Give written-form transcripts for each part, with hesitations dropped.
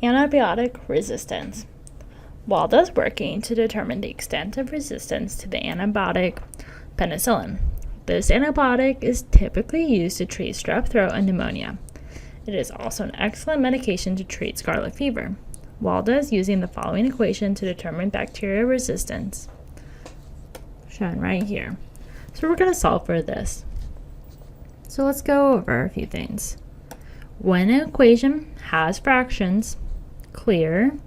Antibiotic resistance. While thus working to determine the extent of resistance to the antibiotic penicillin. This antibiotic is typically used to treat strep throat and pneumonia. It is also an excellent medication to treat scarlet fever. Walda is using the following equation to determine bacterial resistance, shown right here. So we're going to solve for this. So let's go over a few things. When an equation has fractions, clear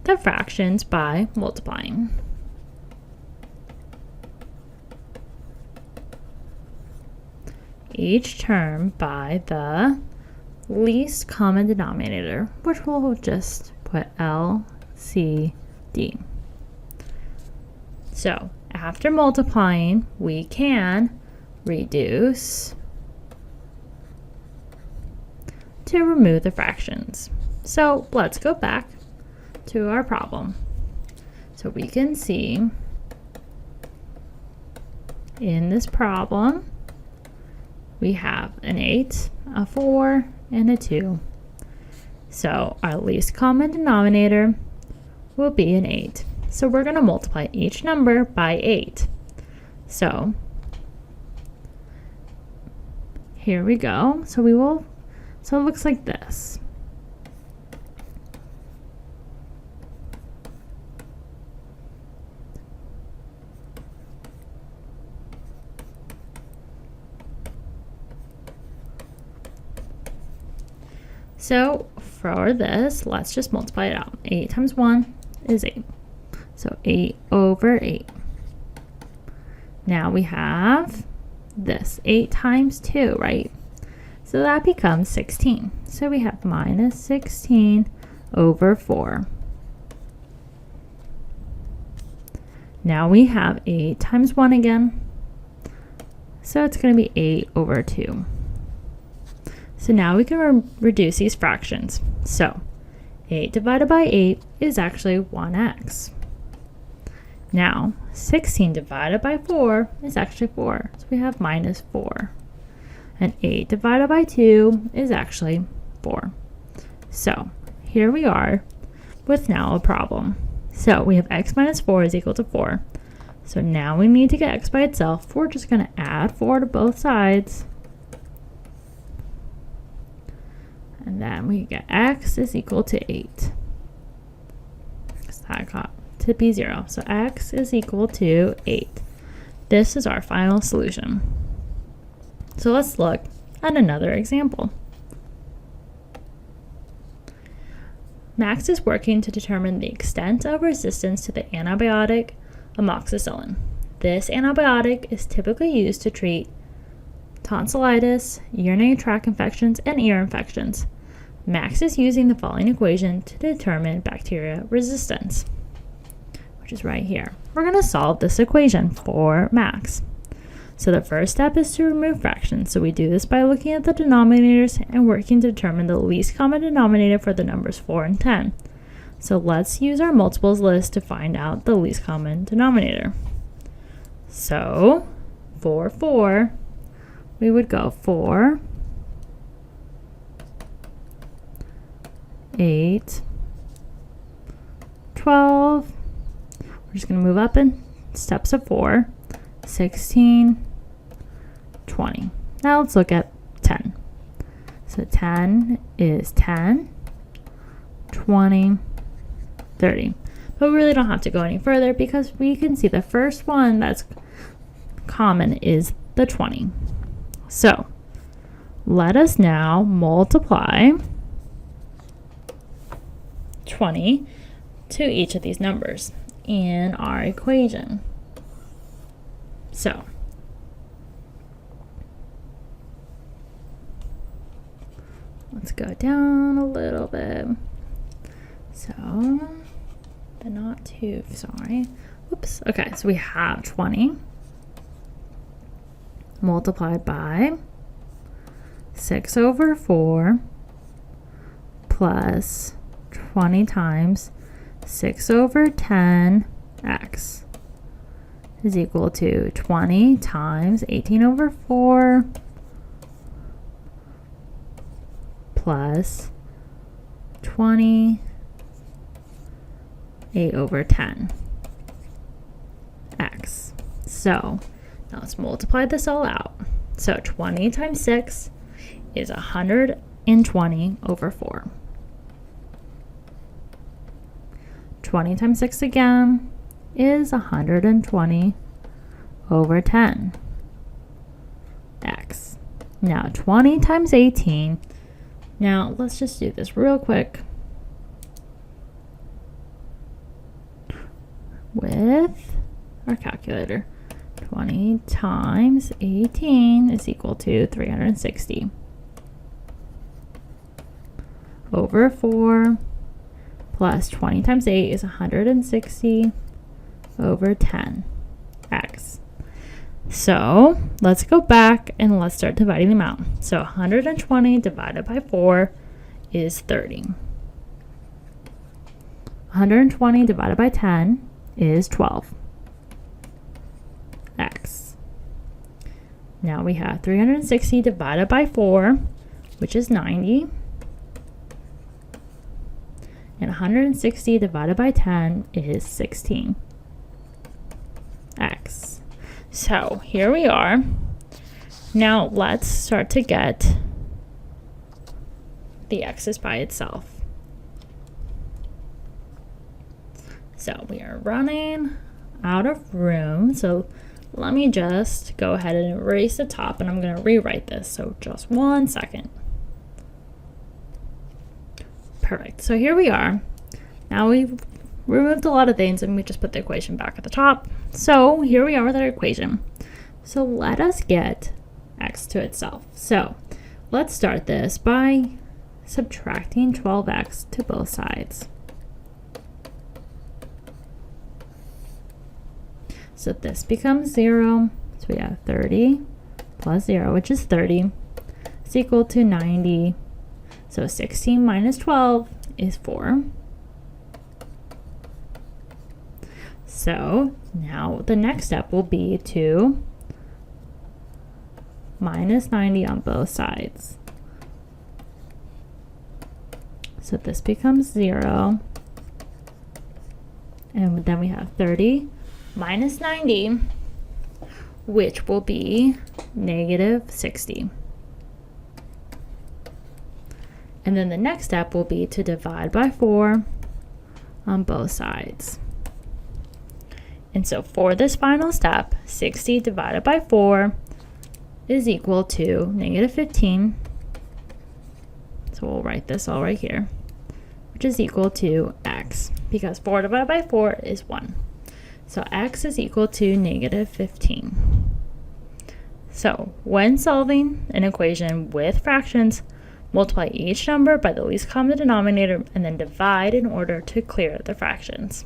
the fractions by multiplying. Each term by the least common denominator, which we'll just put LCD. So after multiplying, we can reduce to remove the fractions. So let's go back to our problem. So we can see in this problem, we have an 8, a 4, and a 2. So our least common denominator will be an 8. So we're going to multiply each number by 8. So here we go. So it looks like this. So for this, let's just multiply it out. 8 times 1 is 8. So 8 over 8. Now we have this, 8 times 2, right? So that becomes 16. So we have minus 16 over 4. Now we have 8 times 1 again. So it's going to be 8 over 2. So now we can reduce these fractions. So 8 divided by 8 is actually 1x. Now 16 divided by 4 is actually 4. So we have minus 4. And 8 divided by 2 is actually 4. So here we are with now a problem. So we have x minus 4 is equal to 4. So now we need to get x by itself. We're just going to add 4 to both sides. And then we get x is equal to 8. So that got to be 0. So x is equal to 8. This is our final solution. So let's look at another example. Max is working to determine the extent of resistance to the antibiotic amoxicillin. This antibiotic is typically used to treat tonsillitis, urinary tract infections, and ear infections. Max is using the following equation to determine bacterial resistance, which is right here. We're going to solve this equation for Max. So the first step is to remove fractions. So we do this by looking at the denominators and working to determine the least common denominator for the numbers 4 and 10. So let's use our multiples list to find out the least common denominator. So for 4, we would go 4, 8, 12. We're just going to move up in steps of 4, 16, 20. Now let's look at 10. So 10 is 10, 20, 30. But we really don't have to go any further because we can see the first one that's common is the 20. So let us now multiply 20 to each of these numbers in our equation. So let's go down a little bit. So, but not too, sorry. Whoops. Okay, so we have 20 multiplied by 6 over 4 plus 20 times 6 over 10x is equal to 20 times 18 over 4 plus 28 over 10 x. So now let's multiply this all out. So 20 times 6 is 120 over 4. 20 times 6 again is 120 over 10 x. Now 20 times 18. Now let's just do this real quick with our calculator. 20 times 18 is equal to 360 over 4 plus 20 times 8 is 160 over 10 x. So let's go back and let's start dividing them out. So 120 divided by 4 is 30. 120 divided by 10 is 12 x. Now we have 360 divided by 4, which is 90. And 160 divided by 10 is 16 x. So here we are. Now let's start to get the x's by itself. So we are running out of room. So let me just go ahead and erase the top, and I'm going to rewrite this. So just 1 second. Perfect. So here we are. Now we've removed a lot of things, and we just put the equation back at the top. So here we are with our equation. So let us get x to itself. So let's start this by subtracting 12x to both sides. So this becomes 0. So we have 30 plus 0, which is 30, is equal to 90. So 16 minus 12 is 4. So now the next step will be to minus 90 on both sides. So this becomes 0. And then we have 30 minus 90, which will be negative 60. And then the next step will be to divide by 4 on both sides. And so for this final step, 60 divided by 4 is equal to negative 15. So we'll write this all right here, which is equal to x, because 4 divided by 4 is 1. So x is equal to negative 15. So when solving an equation with fractions, multiply each number by the least common denominator and then divide in order to clear the fractions.